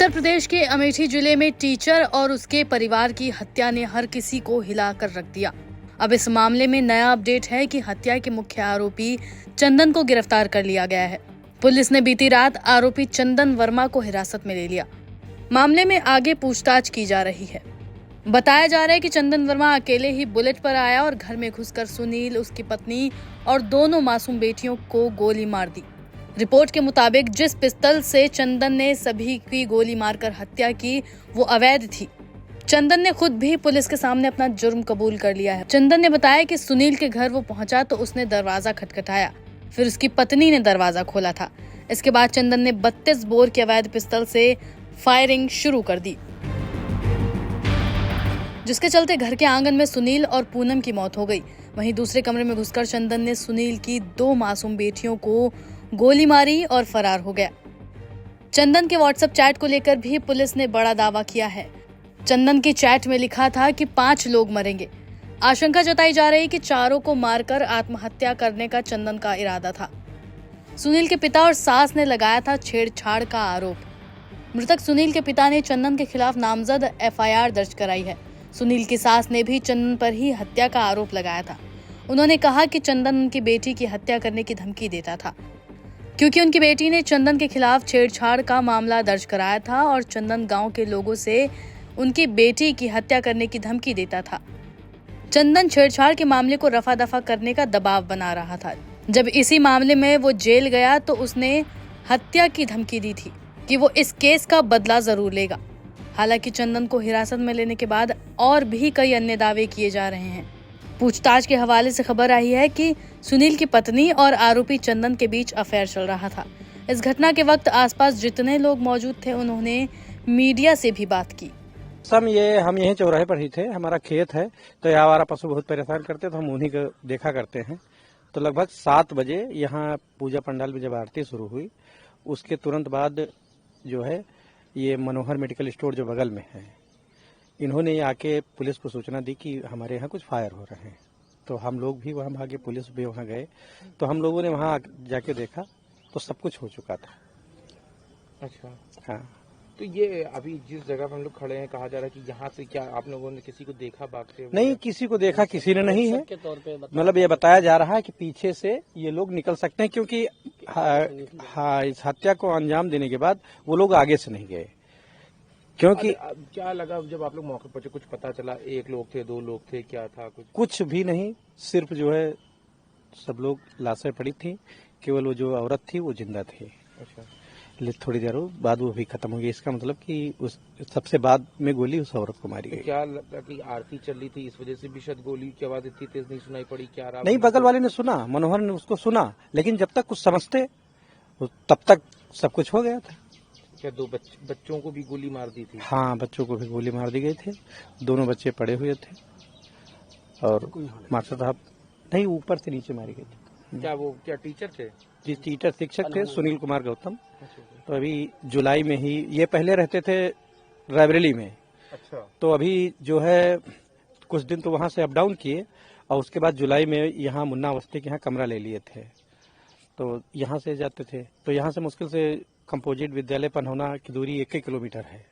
उत्तर प्रदेश के अमेठी जिले में टीचर और उसके परिवार की हत्या ने हर किसी को हिलाकर रख दिया। अब इस मामले में नया अपडेट है कि हत्या के मुख्य आरोपी चंदन को गिरफ्तार कर लिया गया है। पुलिस ने बीती रात आरोपी चंदन वर्मा को हिरासत में ले लिया। मामले में आगे पूछताछ की जा रही है। बताया जा रहा है कि चंदन वर्मा अकेले ही बुलेट पर आया और घर में घुसकर सुनील, उसकी पत्नी और दोनों मासूम बेटियों को गोली मार दी। रिपोर्ट के मुताबिक जिस पिस्तौल से चंदन ने सभी की गोली मारकर हत्या की वो अवैध थी। चंदन ने खुद भी पुलिस के सामने अपना जुर्म कबूल कर लिया है। चंदन ने बताया कि सुनील के घर वो पहुंचा तो उसने दरवाजा खटखटाया, फिर उसकी पत्नी ने दरवाजा खोला था। इसके बाद चंदन ने 32 बोर के अवैध पिस्तौल से फायरिंग शुरू कर दी, जिसके चलते घर के आंगन में सुनील और पूनम की मौत हो गई। वहीं दूसरे कमरे में घुसकर चंदन ने सुनील की 2 मासूम बेटियों को गोली मारी और फरार हो गया। चंदन के व्हाट्सएप चैट को लेकर भी पुलिस ने बड़ा दावा किया है। चंदन की चैट में लिखा था कि 5 लोग मरेंगे। आशंका जताई जा रही कि चारों को मारकर आत्महत्या करने का चंदन का इरादा था। सुनील के पिता और सास ने लगाया था छेड़छाड़ का आरोप। मृतक सुनील के पिता ने चंदन के खिलाफ नामजद FIR दर्ज कराई है। सुनील की सास ने भी चंदन पर ही हत्या का आरोप लगाया था। उन्होंने कहा कि चंदन उनकी बेटी की हत्या करने की धमकी देता था, क्योंकि उनकी बेटी ने चंदन के खिलाफ छेड़छाड़ का मामला दर्ज कराया था और चंदन गांव के लोगों से उनकी बेटी की हत्या करने की धमकी देता था। चंदन छेड़छाड़ के मामले को रफा दफा करने का दबाव बना रहा था। जब इसी मामले में वो जेल गया तो उसने हत्या की धमकी दी थी कि वो इस केस का बदला जरूर लेगा। हालांकि चंदन को हिरासत में लेने के बाद और भी कई अन्य दावे किए जा रहे हैं। पूछताछ के हवाले से खबर आई है कि सुनील की पत्नी और आरोपी चंदन के बीच अफेयर चल रहा था। इस घटना के वक्त आसपास जितने लोग मौजूद थे उन्होंने मीडिया से भी बात की। हम यहीं चौराहे पर ही थे। हमारा खेत है तो यहाँ आवारा पशु बहुत परेशान करते तो हम उन्हीं को देखा करते हैं। तो लगभग 7 बजे यहाँ पूजा पंडाल में जब आरती शुरू हुई, उसके तुरंत बाद जो है ये मनोहर मेडिकल स्टोर जो बगल में है, इन्होंने आके पुलिस को सूचना दी कि हमारे यहाँ कुछ फायर हो रहे हैं। तो हम लोग भी वहाँ भागे, पुलिस भी वहाँ गए। तो हम लोगों ने वहाँ जाके देखा तो सब कुछ हो चुका था। अच्छा, हाँ। तो ये अभी जिस जगह पर हम लोग खड़े हैं, कहा जा रहा है कि यहाँ से क्या आप लोगों ने किसी को देखा भागते हुए? नहीं, किसी को देखा किसी ने नहीं है। मतलब ये बताया जा रहा है कि पीछे से ये लोग निकल सकते हैं, क्योंकि इस हत्या को अंजाम देने के बाद वो लोग आगे से नहीं गए। क्योंकि क्या लगा जब आप लोग मौके पर, कुछ पता चला? 1 लोग थे, 2 लोग थे, क्या था? कुछ भी नहीं, सिर्फ जो है सब लोग लाशें पड़ी थी। केवल वो जो औरत थी वो जिंदा थी। अच्छा, थोड़ी देर बाद वो भी खत्म हो गई। इसका मतलब कि उस सबसे बाद में गोली उस औरत को मारी गई। क्या लगता कि आरती चल रही थी, इस वजह से भी शायद गोली की आवाज इतनी तेज नहीं सुनाई पड़ी? क्या रहा? नहीं, बगल वाले ने सुना, मनोहर ने उसको सुना, लेकिन जब तक कुछ समझते तब तक सब कुछ हो गया था। क्या 2 बच्चों को भी गोली मार दी थी? हाँ, बच्चों को भी गोली मार दी गई थी। दोनों बच्चे पड़े हुए थे और मास्टर साहब नहीं, ऊपर से नीचे मारी गई थी। क्या टीचर थे? जी, टीचर शिक्षक थे, सुनील कुमार गौतम। तो अभी जुलाई में ही, ये पहले रहते थे रायबरेली में। अच्छा। तो अभी जो है कुछ दिन तो वहाँ से अप डाउन किए और उसके बाद जुलाई में यहाँ मुन्ना अवस्थी के यहाँ कमरा ले लिए थे। तो यहाँ से जाते थे। तो यहाँ से मुश्किल से कंपोजिट विद्यालय पनहौना की दूरी 1 किलोमीटर है।